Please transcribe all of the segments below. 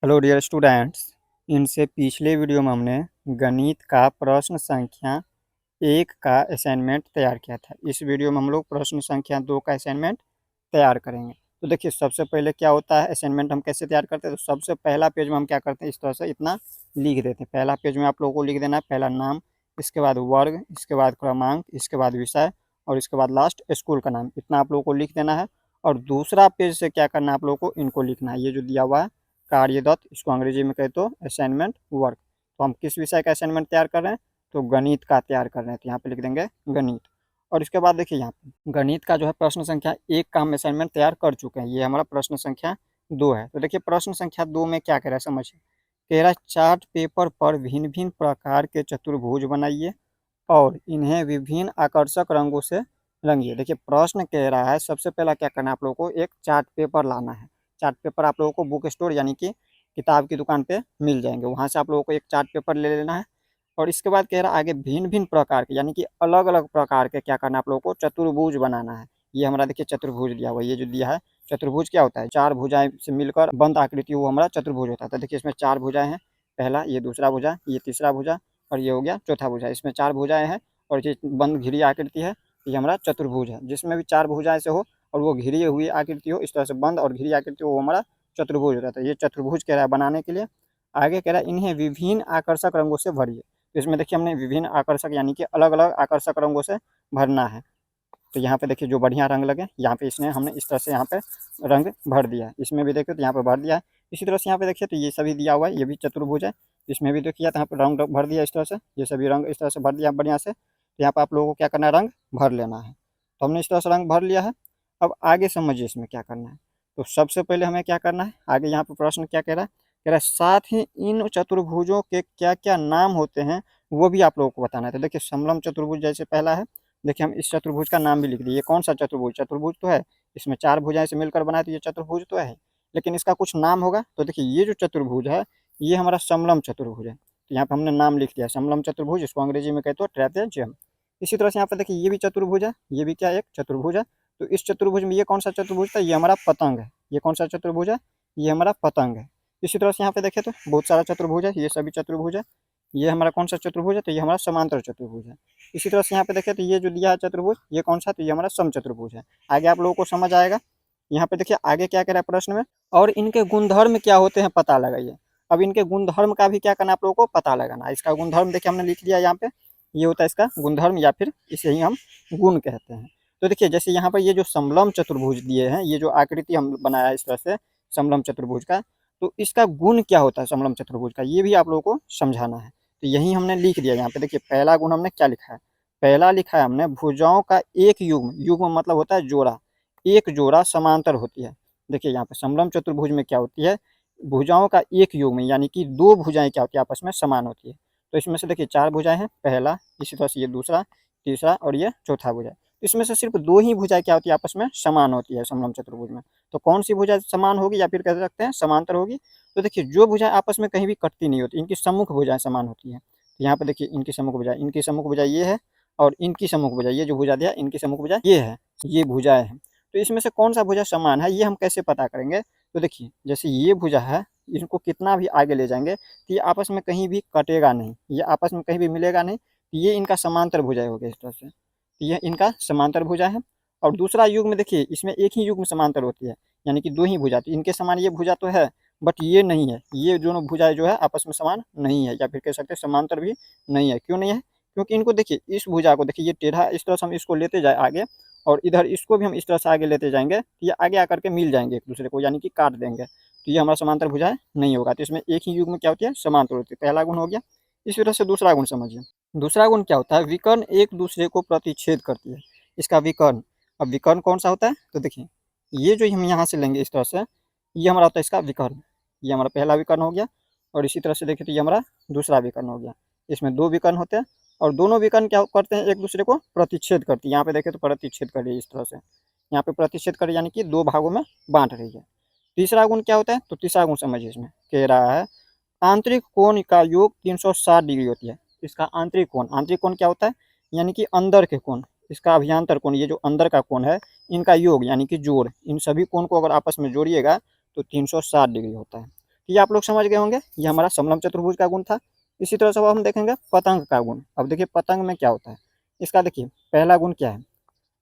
Hello dear students. इनसे पिछले video में हमने गणित का प्रश्न संख्या 1 का असाइनमेंट तैयार किया था। इस वीडियो में हम लोग प्रश्न संख्या 2 का असाइनमेंट तैयार करेंगे। तो देखिए, सबसे पहले क्या होता है, असाइनमेंट हम कैसे तैयार करते हैं। तो सबसे पहला पेज में हम क्या करते हैं, इस तरह से इतना लिख देते हैं। पहला पेज में आप लोगों को लिख देना है पहला नाम, इसके बाद वर्ग, इसके बाद क्रमांक, इसके बाद विषय और इसके बाद लास्ट स्कूल का नाम। इतना आप लोगों को लिख देना है। और दूसरा पेज से क्या करना है, आप लोगों को इनको लिखना है। ये जो दिया हुआ है कार्यदत्त, इसको अंग्रेजी में कहते हो असाइनमेंट वर्क। तो हम किस विषय का असाइनमेंट तैयार कर रहे हैं, तो गणित का तैयार कर रहे हैं। तो यहाँ पे लिख देंगे गणित। और इसके बाद देखिए, यहाँ पे गणित का जो है प्रश्न संख्या 1 का हम असाइनमेंट तैयार कर चुके हैं। ये हमारा प्रश्न संख्या 2 है। तो देखिए, प्रश्न संख्या 2 में क्या कह रहा है समझिए। कह रहा है चार्ट पेपर पर भिन्न भिन्न प्रकार के चतुर्भुज बनाइए और इन्हें विभिन्न आकर्षक रंगों से रंगिए। देखिए, प्रश्न कह रहा है सबसे पहला क्या करना है, आप लोगों को एक चार्ट पेपर लाना है। चार्ट पेपर आप लोगों को बुक स्टोर यानी कि किताब की दुकान पे मिल जाएंगे, वहाँ से आप लोगों को एक चार्ट पेपर ले लेना है। और इसके बाद कह रहा है आगे भिन्न भिन्न प्रकार के यानी कि अलग अलग प्रकार के क्या करना है, आप लोगों को चतुर्भुज बनाना है। ये हमारा देखिए चतुर्भुज दिया हुआ है। ये जो दिया है चतुर्भुज क्या होता है, चार भुजाएं से मिलकर बंद आकृति, वो हमारा चतुर्भुज होता है। तो देखिए, इसमें चार भुजाएं हैं। पहला, ये दूसरा भुजा, ये तीसरा भुजा और ये हो गया चौथा भुजा। इसमें चार भुजाएं हैं और ये बंद घिरी आकृति है। ये हमारा चतुर्भुज है। जिसमें भी चार भुजाएं से हो और वो घिरी हुई आकृति हो, इस तरह से बंद और घिरी आकृति हो, वो हमारा चतुर्भुज होता है। ये चतुर्भुज कह रहा है बनाने के लिए। आगे कह रहा है इन्हें विभिन्न आकर्षक रंगों से भरिए। तो इसमें देखिए, हमने विभिन्न आकर्षक यानी कि अलग अलग आकर्षक रंगों से भरना है। तो यहाँ पे देखिए, जो बढ़िया रंग लगे यहाँ पे इसने हमने इस तरह से यहाँ पे रंग भर दिया है। इसमें भी देखिए तो यहाँ पे भर दिया है। इसी तरह से यहाँ पे देखिए तो ये सभी दिया हुआ है, ये भी चतुर्भुज है। इसमें भी देखिए तो यहाँ पे रंग भर दिया इस तरह से, ये सभी रंग इस तरह से भर दिया बढ़िया से। तो यहाँ पे आप लोगों को क्या करना है, रंग भर लेना है। तो हमने इस तरह से रंग भर लिया है। अब आगे समझिए इसमें क्या करना है। तो सबसे पहले हमें क्या करना है, आगे यहाँ पे प्रश्न क्या कह रहा है, कह रहा है साथ ही इन चतुर्भुजों के क्या क्या नाम होते हैं वो भी आप लोगों को बताना है। तो देखिए, समलम चतुर्भुज जैसे पहला है। देखिए, हम इस चतुर्भुज का नाम भी लिख दिए। ये कौन सा चतुर्भुज, चतुर्भुज तो है, इसमें चार भुजाएं से मिलकर बनाए तो ये चतुर्भुज तो है, लेकिन इसका कुछ नाम होगा। तो देखिए, ये जो चतुर्भुज है ये हमारा समलम चतुर्भुज है। तो यहाँ पे हमने नाम लिख दिया समलम चतुर्भुज, इसको अंग्रेजी में कहते हो ट्रेपेजियम। इसी तरह से यहाँ पे देखिए, ये भी चतुर्भुज है, ये भी क्या एक चतुर्भुज है। तो इस चतुर्भुज में ये कौन सा चतुर्भुज था, ये हमारा पतंग है। ये कौन सा चतुर्भुज है, ये हमारा पतंग है। इसी तरह से यहाँ पे देखें तो बहुत सारा चतुर्भुज है, ये सभी चतुर्भुज है। ये हमारा कौन सा चतुर्भुज है, तो ये हमारा समांतर चतुर्भुज है। इसी तरह से यहाँ पे देखें तो ये जो दिया है चतुर्भुज, ये कौन सा, तो ये हमारा समचतुर्भुज है। आगे आप लोगों को समझ आएगा। यहाँ पे देखिए आगे क्या कह रहा है प्रश्न में, और इनके गुणधर्म क्या होते हैं पता लगाइए। अब इनके गुणधर्म का भी क्या करना है, आप लोगों को पता लगाना है। इसका गुणधर्म देखिए हमने लिख दिया यहाँ पे, ये होता है इसका गुणधर्म या फिर इसे ही हम गुण कहते हैं। तो देखिए, जैसे यहाँ पर ये जो समलम चतुर्भुज दिए हैं, ये जो आकृति हम बनाया है इस तरह से समलम चतुर्भुज का, तो इसका गुण क्या होता है समलम चतुर्भुज का, ये भी आप लोगों को समझाना है। तो यही हमने लिख दिया यहाँ पे। देखिए, पहला गुण हमने क्या लिखा है, पहला लिखा है हमने भुजाओं का एक युग्म, युग्म मतलब होता है जोड़ा, एक जोड़ा समांतर होती है। देखिए, यहाँ पे समलम चतुर्भुज में क्या होती है, भुजाओं का एक युग्म यानी कि दो भुजाएं क्या होती है, आपस में समान होती है। तो इसमें से देखिए चार भुजाएं हैं, पहला, इसी तरह से ये दूसरा, तीसरा और ये चौथा भुजा। इसमें से सिर्फ दो ही भुजाएं क्या होती है, आपस में समान होती है समलम चतुर्भुज में। तो कौन सी भुजा समान होगी या फिर कह सकते हैं समांतर होगी, तो देखिए जो भुजाएं आपस में कहीं भी कटती नहीं होती, इनकी सम्मुख भुजाएं समान होती हैं। तो यहाँ पे देखिए, इनकी सम्मुख भुजा, इनकी सम्मुख भुजा ये है और इनकी सम्मुख भुजा, ये जो भुजा दिया इनकी सम्मुख भुजा ये है, ये भुजाएं हैं। तो इसमें से कौन सा भुजा समान है, ये हम कैसे पता करेंगे। तो देखिए, जैसे ये भुजा है, इनको कितना भी आगे ले जाएंगे तो ये आपस में कहीं भी कटेगा नहीं, ये आपस में कहीं भी मिलेगा नहीं। तो ये इनका समांतर भुजा हो गया इस तरह से। तो ये इनका समांतर भुजा है। और दूसरा युग में देखिए, इसमें एक ही युग में समांतर होती है यानी कि दो ही भुजा। तो इनके समान ये भुजा तो है बट ये नहीं है, ये दोनों भुजाएं जो है आपस में समान नहीं है, या फिर कह सकते हैं समांतर भी नहीं है। क्यों नहीं है, क्योंकि इनको देखिए, इस भुजा को देखिए ये टेढ़ा, इस तरह से हम इसको लेते जाए आगे और इधर इसको भी हम इस तरह से आगे लेते जाएंगे तो ये आगे आकर के मिल जाएंगे एक दूसरे को, यानी कि काट देंगे। तो ये हमारा समांतर भुजाएं नहीं होगा। तो इसमें एक ही युग में क्या होती है, समांतर होती है। पहला गुण हो गया। इसी तरह से दूसरा गुण समझिए। दूसरा गुण क्या होता है, विकर्ण एक दूसरे को प्रतिच्छेद करती है, इसका विकर्ण। अब विकर्ण कौन सा होता है, तो देखिए ये जो हम यहाँ से लेंगे इस तरह से, ये हमारा होता है इसका विकर्ण। ये हमारा पहला विकर्ण हो गया। और इसी तरह से देखिए तो ये हमारा दूसरा विकर्ण हो गया। इसमें दो विकर्ण होते हैं और दोनों विकर्ण क्या करते हैं, एक दूसरे को प्रतिच्छेद करती है। यहाँ पे देखें तो प्रतिच्छेद कर रही है इस तरह से, यहाँ पे प्रतिच्छेद कर यानी कि दो भागों में बांट रही है। तीसरा गुण क्या होता है, तो तीसरा गुण समझिए। इसमें कह रहा है आंतरिक कोण का योग 360 डिग्री होती है। इसका आंतरिक कोण, आंतरिक कोण क्या होता है, यानी कि अंदर के कोण। इसका अभ्यंतर कोण, ये जो अंदर का कोण है, इनका योग यानी कि जोड़, इन सभी कोण को अगर आपस में जोड़िएगा तो 360 डिग्री होता है। तो ये आप लोग समझ गए होंगे, ये हमारा समलंब चतुर्भुज का गुण था। इसी तरह से अब हम देखेंगे पतंग का गुण। अब देखिए पतंग में क्या होता है, इसका देखिए पहला गुण क्या है,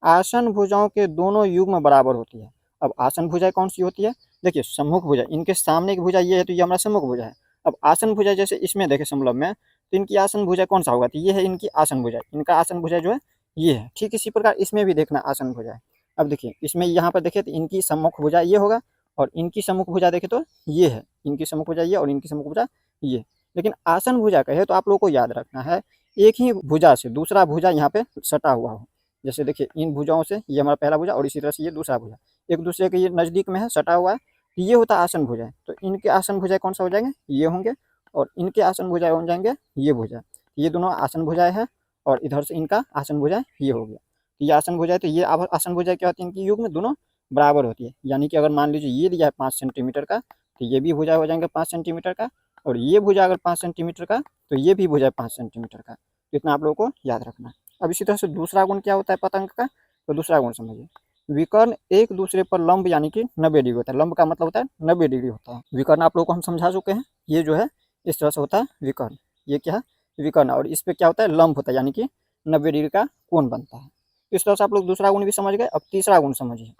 आसन भुजाओं के दोनों युग्म बराबर होती है। अब आसन भुजा कौन सी होती है, देखिए सम्मुख भुजा, इनके सामने की भुजा ये है तो ये हमारा सम्मुख भुजा है। अब आसन भुजा जैसे इसमें देखे समलंब में, तो इनकी आसन भुजा कौन सा होगा, तो ये है इनकी आसन भुजा, इनका आसन भुजा जो है ये है। ठीक इसी प्रकार इसमें भी देखना आसन भुजा है। अब देखिए इसमें यहाँ पर देखिए तो इनकी सम्मुख भुजा ये होगा और इनकी सम्मुख भुजा देखे तो ये है, इनकी सम्मुख भुजा ये और इनकी सम्मुख भुजा ये। लेकिन आसन भुजा कहे तो आप लोगों को याद रखना है एक ही भुजा से दूसरा भुजा यहाँ पे सटा हुआ हो। जैसे देखिए इन भुजाओं से ये हमारा पहला भुजा और इसी तरह से ये दूसरा भुजा एक दूसरे के ये नज़दीक में है, सटा हुआ है, तो ये होता है आसन भुजाएं। तो इनके आसन भुजाएं कौन सा हो जाएंगे, ये होंगे, और इनके आसन भुजाएं हो जाएंगे ये भुजा। ये दोनों आसन भुजाएं हैं और इधर से इनका आसन भुजाएं ये हो गया। तो ये आसन भुजाएं, तो ये आसन भुजाएं क्या होती है, इनकी युग्म दोनों बराबर होती है। यानी कि अगर मान लीजिए ये दिया है 5 सेंटीमीटर का, तो ये भी भुजा हो जाएंगे 5 सेंटीमीटर का, और ये भुजा अगर 5 सेंटीमीटर का तो ये भी भुजा 5 सेंटीमीटर का। तो इतना आप लोगों को याद रखना है। अब इसी तरह से दूसरा गुण क्या होता है पतंग का, तो दूसरा गुण समझिए, विकर्ण एक दूसरे पर लंब यानी कि 90 डिग्री होता है। लंब का मतलब होता है 90 डिग्री होता है। विकर्ण आप लोगों को हम समझा चुके हैं, ये जो है इस तरह से होता है विकर्ण। ये क्या है, विकर्ण, और इस पे क्या होता है, लंब होता है, यानी कि 90 डिग्री का कोण बनता है। इस तरह से आप लोग दूसरा गुण भी समझ गए। अब तीसरा गुण समझिए,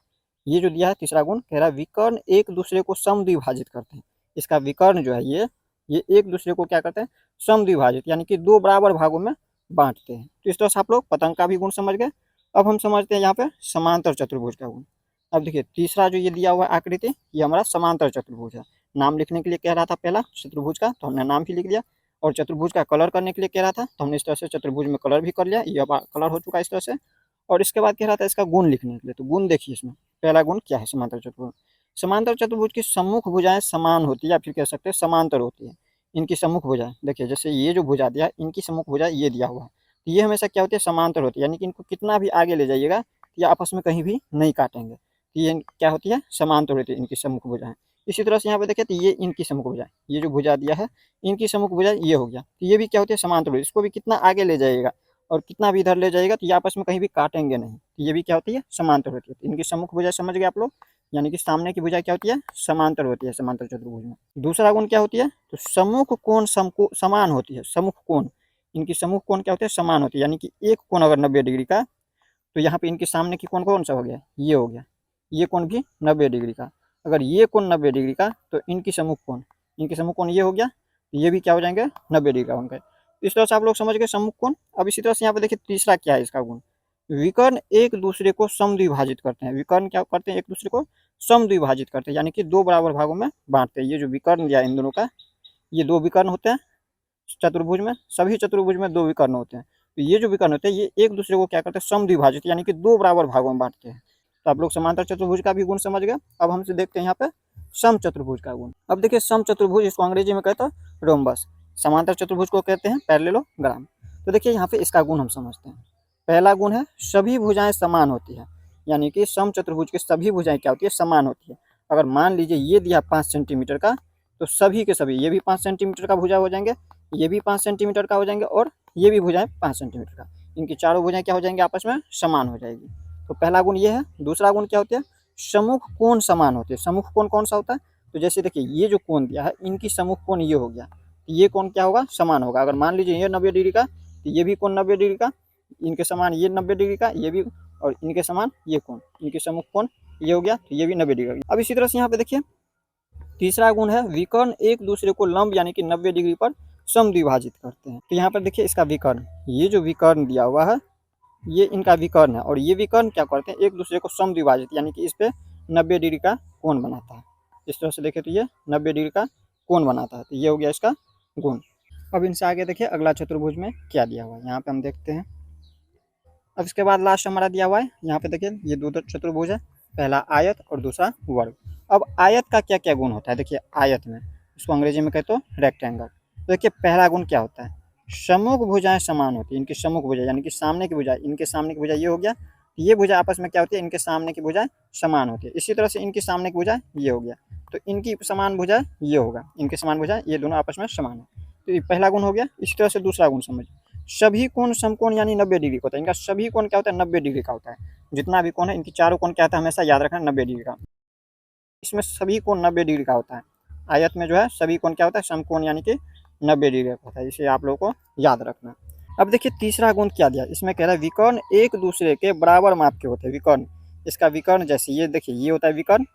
ये जो दिया है तीसरा गुण कह रहा है विकर्ण एक दूसरे को समद्विभाजित करते हैं। इसका विकर्ण जो है ये एक दूसरे को क्या करते हैं, समद्विभाजित, यानी कि दो बराबर भागों में बांटते हैं। तो इस तरह से आप लोग पतंग का भी गुण समझ गए। अब हम समझते हैं यहाँ पे समांतर चतुर्भुज का गुण। अब देखिए तीसरा जो ये दिया हुआ आकृति, ये हमारा समांतर चतुर्भुज है। नाम लिखने के लिए कह रहा था पहला चतुर्भुज का, तो हमने नाम भी लिख दिया, और चतुर्भुज का कलर करने के लिए कह रहा था, तो हमने इस तरह से चतुर्भुज में कलर भी कर लिया, ये अब कलर हो चुका है इस तरह से। और इसके बाद कह रहा था इसका गुण लिखने के लिए, तो गुण देखिए इसमें पहला गुण क्या है समांतर चतुर्भुज। समांतर चतुर्भुज की सम्मुख भुजाएं समान होती है, या फिर कह सकते हैं समांतर होती है। इनकी सम्मुख भुजाएं देखिए, जैसे ये जो भुजा दिया इनकी सम्मुख भुजा ये दिया हुआ है, तो ये हमेशा क्या होती है, समांतर होती है, यानी कि इनको कितना भी आगे ले जाइएगा ये आपस में कहीं भी नहीं काटेंगे। तो ये क्या होती है, समांतर होती है इनकी सम्मुख भुजाएं। इसी तरह से यहाँ पे देखें तो ये इनकी सम्मुख भुजाएं, ये जो भुजा दिया है इनकी सम्मुख भुजा ये हो गया, तो ये भी क्या होती है, समांतर होती है। इसको भी कितना आगे ले जाइएगा और कितना भी इधर ले जाइएगा तो ये आपस में कहीं भी काटेंगे नहीं, तो ये भी क्या होती है, समांतर होती है। तो इनकी सम्मुख भुजा समझ गए आप लोग, यानी कि सामने की भुजा क्या होती है, समांतर होती है समांतर चतुर्भुज में। दूसरा गुण क्या होती है, तो सम्मुख कोण समान होती है। सम्मुख कोण, इनकी सम्मुख कोण क्या होती है, समान होती है, यानी कि एक कोण अगर 90 डिग्री का, तो यहाँ पे इनके सामने की कोण कौन सा हो गया, ये हो गया, ये कोण भी 90 डिग्री का। अगर ये कोण 90 डिग्री का तो इनकी सम्मुख कोण ये हो गया, तो ये भी क्या हो जाएंगे, 90 डिग्री का होंगे। इस तरह से आप लोग समझ गए सम्मुख कोण। अब इसी तरह से यहाँ पे देखिए तीसरा क्या है इसका गुण, विकर्ण एक दूसरे को समद्विभाजित करते हैं। विकर्ण क्या करते हैं, एक दूसरे को समद्विभाजित करते हैं, यानी कि दो बराबर भागों में बांटते हैं। ये जो विकर्ण दिया इन दोनों का, ये दो विकर्ण होते हैं चतुर्भुज में, सभी चतुर्भुज में दो विकर्ण होते हैं। तो ये जो विकर्ण होते हैं ये एक दूसरे को क्या करते हैं, समद्विभाजित, यानी कि दो बराबर भागों में बांटते हैं। तो आप लोग समांतर चतुर्भुज का भी गुण समझ गए। अब हमसे देखते हैं यहाँ पे सम चतुर्भुज का गुण। अब देखिए सम चतुर्भुज, इसको अंग्रेजी में कहते हैं रोम्बस। समांतर चतुर्भुज को कहते हैं पैरेललोग्राम। तो देखिए यहाँ पे इसका गुण हम समझते हैं। पहला गुण है सभी भुजाएं समान होती है, यानी कि सम चतुर्भुज की सभी भुजाएं क्या होती है, समान होती है। अगर मान लीजिए ये दिया 5 सेंटीमीटर का, तो सभी के सभी ये भी 5 सेंटीमीटर का भुजा हो जाएंगे, ये भी 5 सेंटीमीटर का हो जाएंगे, और ये भी भुजाएं 5 सेंटीमीटर का। इनकी चारों भुजाएं क्या हो जाएंगी, आपस में समान हो जाएगी। तो पहला गुण ये है। दूसरा गुण क्या होता है, सम्मुख कोण समान होते हैं। सम्मुख कोण कौन सा होता है, तो जैसे देखिए ये जो कोण दिया है इनकी सम्मुख कोण ये हो गया, तो ये कोण क्या होगा, समान होगा। अगर मान लीजिए ये 90 डिग्री का, तो ये भी कोण 90 डिग्री का, इनके समान ये 90 डिग्री का, ये भी, और इनके समान ये कोण, इनके सम्मुख कोण ये हो गया, तो ये भी 90 डिग्री का। अब इसी तरह से यहाँ पे देखिए तीसरा गुण है विकर्ण एक दूसरे को लंब यानी कि 90 डिग्री पर समद्विभाजित करते हैं। तो यहाँ पर देखिए इसका विकर्ण, ये जो विकर्ण दिया हुआ है ये इनका विकर्ण है, और ये विकर्ण क्या करते हैं, एक दूसरे को समद्विभाजित, यानी कि इस पे 90 डिग्री का कोण बनाता है। इस तरह से देखें तो ये 90 डिग्री का कोण बनाता है, तो ये हो गया इसका गुण। अब इनसे आगे देखिए अगला चतुर्भुज में क्या दिया हुआ है, यहाँ पे हम देखते हैं। अब इसके बाद लास्ट हमारा दिया हुआ है, यहाँ पे देखिए ये दो चतुर्भुज है, पहला आयत और दूसरा वर्ग। अब आयत का क्या क्या गुण होता है, देखिए आयत में, इसको अंग्रेजी में कहते हो रेक्टेंगल। तो देखिए पहला गुण क्या होता है, सम्मुख भुजाएं समान होती है। इनकी सम्मुख भुजा यानी कि सामने की भुजा, इनके सामने की भुजा ये हो गया, ये भुजा आपस में क्या होती है, इनके सामने की भुजाएं समान होती है। इसी तरह से इनकी सामने की भुजा ये हो गया, तो इनकी समान भुजा ये होगा, इनके समान भुजा ये दोनों आपस में समान है। तो ये पहला गुण हो गया। इसी तरह से दूसरा गुण समझिए, सभी कोण समकोण यानी 90 डिग्री का होता है। इनका सभी कोण क्या होता है, 90 डिग्री का होता है। जितना भी कोण है इनकी चारों कोण क्या होता है, हमेशा याद रखना 90 डिग्री का। इसमें सभी कोण 90 डिग्री का होता है। आयत में जो है सभी कोण क्या होता है, समकोण यानी कि 90 डिग्री का होता है। इसे आप लोगों को याद रखना। अब देखिए तीसरा गुण क्या दिया, इसमें कह रहा है विकर्ण एक दूसरे के बराबर माप के होते हैं। विकर्ण, इसका विकर्ण जैसे ये देखिए ये होता है विकर्ण,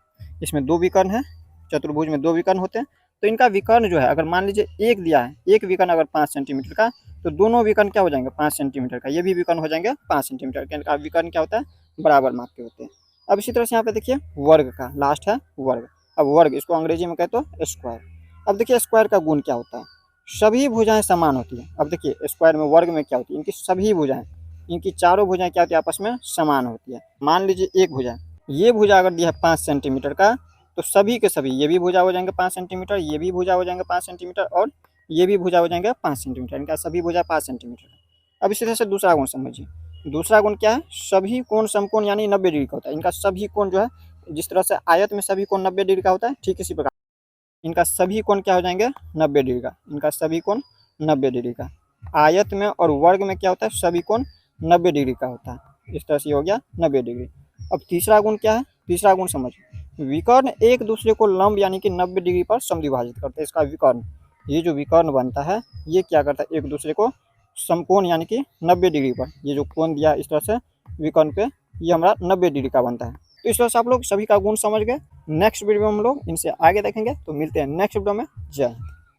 इसमें 2 विकर्ण है, चतुर्भुज में 2 विकर्ण होते हैं। तो इनका विकर्ण जो है अगर मान लीजिए एक दिया है, एक विकर्ण अगर 5 सेंटीमीटर का, तो दोनों विकर्ण क्या हो जाएंगे 5 सेंटीमीटर का, ये भी विकर्ण हो जाएंगे 5 सेंटीमीटर का। इनका विकर्ण क्या होता है, बराबर माप के होते हैं। अब इसी तरह से यहाँ पे देखिए वर्ग का लास्ट है वर्ग। अब वर्ग इसको अंग्रेजी में कहते हो स्क्वायर। अब देखिए स्क्वायर का गुण क्या होता है, सभी भुजाएं समान होती है। अब देखिए स्क्वायर में वर्ग में क्या होती है, इनकी सभी भुजाएं, इनकी चारों भुजाएं क्या होती है, आपस में समान होती है। मान लीजिए एक भुजा, ये भुजा अगर दिया है 5 सेंटीमीटर का, तो सभी के सभी ये भी भुजा हो जाएंगे 5 सेंटीमीटर, ये भी भुजा हो जाएंगे 5 सेंटीमीटर, और ये भी भुजा हो जाएंगे 5 सेंटीमीटर। इनका सभी भुजा 5 सेंटीमीटर का। अब इसी तरह से दूसरा गुण समझिए। दूसरा गुण क्या है, सभी कोण समकोण यानी 90 डिग्री का होता है। इनका सभी कोण जो है, जिस तरह से आयत में सभी कोण 90 डिग्री का होता है, ठीक इसी प्रकार इनका सभी कोण क्या हो जाएंगे 90 डिग्री का। इनका सभी कोण 90 डिग्री का। आयत में और वर्ग में क्या होता है, सभी कोण 90 डिग्री का होता है। इस तरह से हो गया 90 डिग्री। अब तीसरा गुण क्या है, तीसरा गुण समझ, विकर्ण एक दूसरे को लंब यानी कि 90 डिग्री पर समद्विभाजित करते हैं। इसका विकर्ण, ये जो विकर्ण बनता है ये क्या करता है, एक दूसरे को समकोण यानी कि 90 डिग्री पर, ये जो कोण दिया इस तरह से विकर्ण पे, ये हमारा 90 डिग्री का बनता है। तो इस तरह से आप लोग सभी का गुण समझ गए। नेक्स्ट वीडियो में हम लोग इनसे आगे देखेंगे। तो मिलते हैं नेक्स्ट वीडियो में। जय हिंद।